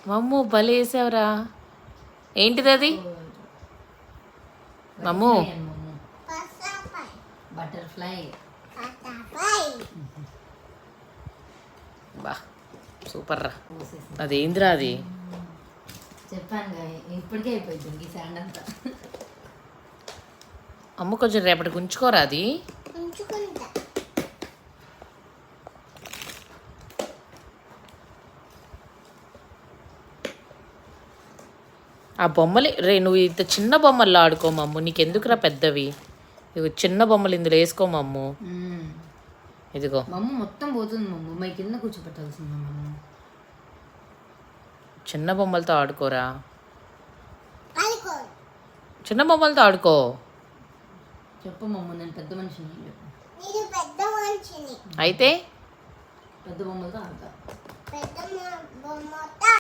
మమ్ము భలే వేసావురా. ఏంటిది అది? మమ్ము బటర్ఫ్లై. బా సూపర్ రా. అదేంద్రా అది? చెప్పాను ఇప్పటికే అయిపోయింది ఈ శాండ్ అంతా. అమ్మ కొంచెం రేపటికి ఉంచుకోరా అది. ఆ బొమ్మలు నువ్వు ఇంత చిన్న బొమ్మల్లో ఆడుకో మమ్ము, నీకెందుకురా పెద్దవి. ఇవి చిన్న బొమ్మలు ఇందులో వేసుకో మమ్ము. ఇదిగో మమ్మ మొత్తం పోతుంది మమ్మ, మై కింద కూర్చోపెట్టాల్సింది మమ్మ. చిన్న బొమ్మలతో ఆడుకోరా, చిన్న బొమ్మలతో ఆడుకో. చెప్పు మమ్మ, నేను పెద్ద మనిషిని. అయితే పెద్ద బొమ్మలతో ఆడతా.